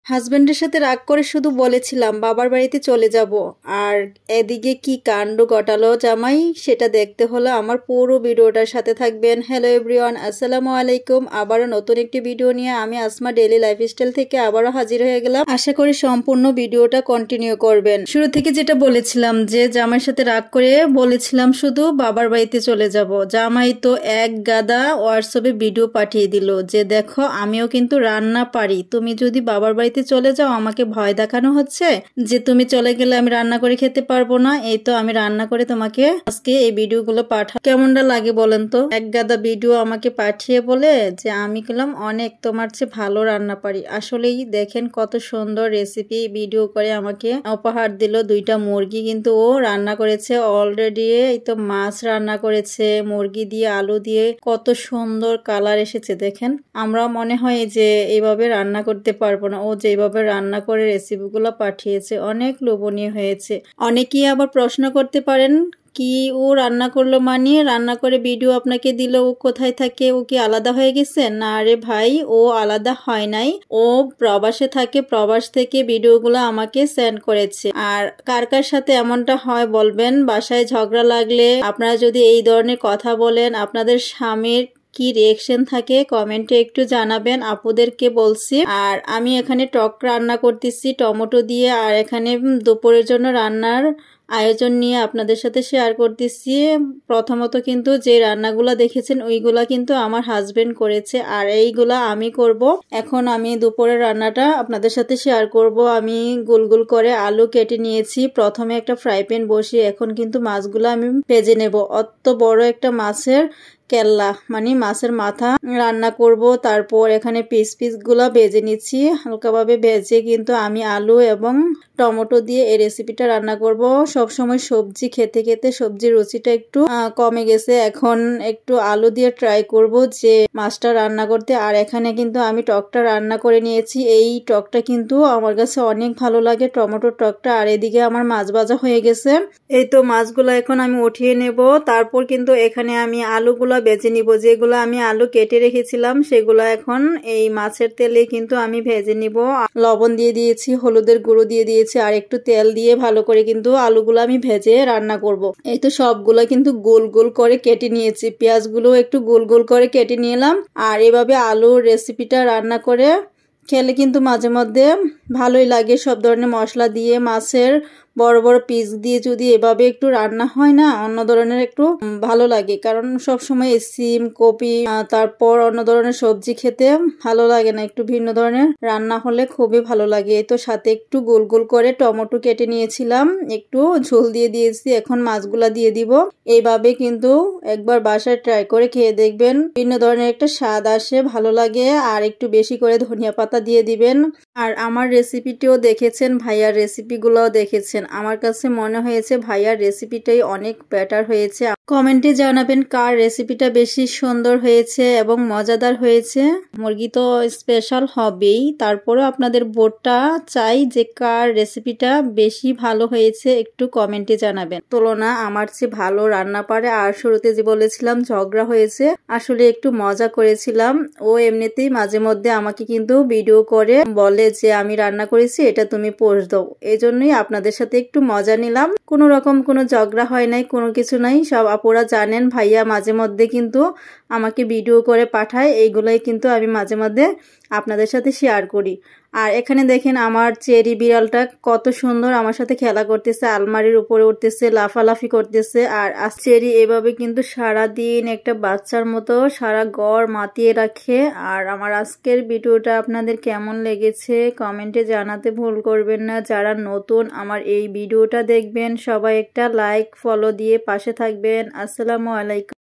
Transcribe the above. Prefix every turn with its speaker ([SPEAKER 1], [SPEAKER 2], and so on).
[SPEAKER 1] হাজবেন্ডের সাথে রাগ করে শুধু বলেছিলাম বাবার বাড়িতে চলে যাব, আর এদিকে কি কাণ্ড ঘটালো জামাই সেটা দেখতে হলে আমার পুরো ভিডিওটার সাথে থাকবেন। হ্যালো এভরিওয়ান, আসসালামু আলাইকুম। আবারও নতুন একটি ভিডিও নিয়ে আমি আসমা ডেইলি লাইফস্টাইল থেকে আবারও হাজির হয়ে গেলাম। আশা করি সম্পূর্ণ ভিডিওটা কন্টিনিউ করবেন। শুরু থেকে যেটা বলেছিলাম যে জামাইয়ের সাথে রাগ করে বলেছিলাম শুধু বাবার বাড়িতে চলে যাব, জামাই তো এক গাদা হোয়াটসঅ্যাপে ভিডিও পাঠিয়ে দিল যে দেখো আমিও কিন্তু রান্না পারি, তুমি যদি বাবার বাড়িতে চলে যাও আমাকে ভয় দেখানো হচ্ছে যে তুমি চলে গেলে আমি রান্না করে খেতে পারবো না। এই তো আমি রান্না করে তোমাকে আজকে এই ভিডিওগুলো পাঠা, কেমনটা লাগে বলেন তো? এক গাদা ভিডিও আমাকে পাঠিয়ে বলে যে আমি বললাম অনেক তোমার চেয়ে ভালো রান্না পারি। আসলেই দেখেন কত সুন্দর রেসিপি ভিডিও করে আমাকে উপহার দিল। দুইটা মুরগি কিন্তু ও রান্না করেছে অলরেডি। এই তো মাছ রান্না করেছে মুরগি দিয়ে, আলু দিয়ে, কত সুন্দর কালার এসেছে দেখেন। আমরা মনে হয় যে এইভাবে রান্না করতে পারবো না, ও যেভাবে রান্না করে রেসিপিগুলো পাঠিয়েছে অনেক লোভনীয় হয়েছে। অনেকেই আবার প্রশ্ন করতে পারেন কি ও রান্না করলো মানে রান্না করে ভিডিও আপনাকে দিল, ও কোথায় থাকে, ও কি আলাদা হয়ে গেছে? না রে ভাই, ও আলাদা হয় নাই, ও প্রবাসে থাকে, প্রবাস থেকে ভিডিওগুলো আমাকে সেন্ড করেছে। আর কার কার সাথে এমনটা হয় বলবেন, বাসায় ঝগড়া লাগলে আপনারা যদি এই ধরনের কথা বলেন আপনাদের স্বামীর কি রিয়েকশন থাকে কমেন্টে একটু জানাবেন। আপুদেরকে বলছি। আর আমি এখানে টক রান্না করতেছি টমেটো দিয়ে, আর এখানে দুপুরের জন্য রান্নার আয়োজন নিয়ে আপনাদের সাথে শেয়ার করতেছি। প্রথমত কিন্তু যে রান্নাগুলা দেখেছেন ওইগুলা কিন্তু আমার হাজবেন্ড করেছে, আর এইগুলা আমি করব। এখন আমি দুপুরের রান্নাটা আপনাদের সাথে শেয়ার করব। আমি গোল গোল করে আলু কেটে নিয়েছি। প্রথমে একটা ফ্রাই প্যান বসিয়ে এখন কিন্তু মাছগুলো আমি ভেজে নেব। অত বড় একটা মাছের কেল্লা মানে মাছের মাথা রান্না করব। তারপর এখানে পিস গুলা ভেজে নিচ্ছি। হালকাভাবে ভেজে কিন্তু আমি আলু এবং টমেটো দিয়ে এই রেসিপিটা রান্না করব। সবসময় সবজি খেতে খেতে সবজির রুচিটা একটু কমে গেছে, এখন একটু আলু দিয়ে ট্রাই করব যে মাছটা রান্না করতে। আর এখানে কিন্তু আমি টকটা রান্না করে নিয়েছি। এই টকটা কিন্তু আমার কাছে অনেক ভালো লাগে, টমেটোর টকটা। আর এদিকে আমার মাছ ভাজা হয়ে গেছে। এই তো মাছগুলো এখন আমি উঠিয়ে নেব। তারপর কিন্তু এখানে আমি আলুগুলো ভেজে নিব। যেগুলো আমি আলু কেটে রেখেছিলাম সেগুলো এখন এই মাছের তেলে কিন্তু আমি ভেজে নিব। লবণ দিয়ে দিয়েছি, হলুদের গুঁড়ো দিয়ে দিয়েছি, আর একটু তেল দিয়ে ভালো করে কিন্তু আলুগুলো আমি ভেজে রান্না করব। এই তো সবগুলো কিন্তু গোল গোল করে কেটে নিয়েছি। পেঁয়াজগুলো একটু গোল গোল করে কেটে নিলাম। আর এভাবে আলুর রেসিপিটা রান্না করে খেলে কিন্তু মাঝে মধ্যে ভালোই লাগে। সব ধরনের মশলা দিয়ে মাছের বড় বড় পিস দিয়ে যদি এভাবে একটু রান্না হয় না, অন্য ধরনের একটু ভালো লাগে। কারণ সব সময় সিম, কপি, তারপর অন্য ধরনের সবজি খেতে ভালো লাগে না। একটু ভিন্ন ধরনের রান্না হলে খুবই ভালো লাগে। তো সাথে একটু গোল গোল করে টমেটো কেটে নিয়েছিলাম, একটু ঝোল দিয়ে দিয়েছি। এখন মাছগুলা দিয়ে দিব। এইভাবে কিন্তু একবার বাসায় ট্রাই করে খেয়ে দেখবেন, ভিন্ন ধরনের একটা স্বাদ আসে, ভালো লাগে। আর একটু বেশি করে ধনিয়া পাতা দিয়ে দিবেন। আর আমার রেসিপিটিও দেখেছেন, ভাইয়ার রেসিপিগুলোও দেখেছেন, আমার কাছে মনে হয়েছে ভাইয়ার রেসিপিটাই অনেক বেটার হয়েছে। কমেন্টে জানাবেন কার রেসিপিটা বেশি সুন্দর হয়েছে এবং মজাদার হয়েছে। মুরগি তো স্পেশাল হবেই, তারপরেও আপনাদের ভোটটা চাই যে কার রেসিপিটা বেশি ভালো হয়েছে একটু কমেন্টে জানাবেন। তুলনা আমার চেয়ে ভালো রান্না পারে। আর শুরুতে যে বলেছিলাম ঝগড়া হয়েছে, আসলে একটু মজা করেছিলাম। ও এমনিতেই মাঝে মধ্যে আমাকে কিন্তু ভিডিও করে বলে যে আমি রান্না করেছি, এটা তুমি পোস্ট দাও। এই জন্যই আপনাদের সাথে একটু মজা নিলাম। কোনো রকম কোনো ঝগড়া হয় নাই, কোনো কিছু নাই। সব আপুরা জানেন ভাইয়া মাঝে মধ্যে কিন্তু আমাকে ভিডিও করে পাঠায়, এইগুলাই কিন্তু আমি মাঝে মধ্যে আপনাদের সাথে শেয়ার করি। আর এখানে দেখেন আমার চেরি বিড়ালটা কত সুন্দর আমার সাথে খেলা করতেছে, আলমারির উপরে উঠতেছে, লাফালাফি করতেছে। আর চেরি এভাবে কিন্তু সারাদিন একটা বাচ্চার মতো সারা ঘর মাতিয়ে রাখে। আর আমার আজকের ভিডিওটা আপনাদের কেমন লেগেছে কমেন্টে জানাতে ভুল করবেন না। যারা নতুন আমার এই ভিডিওটা দেখবেন সবাই একটা লাইক ফলো দিয়ে পাশে থাকবেন। আসসালামু আলাইকুম।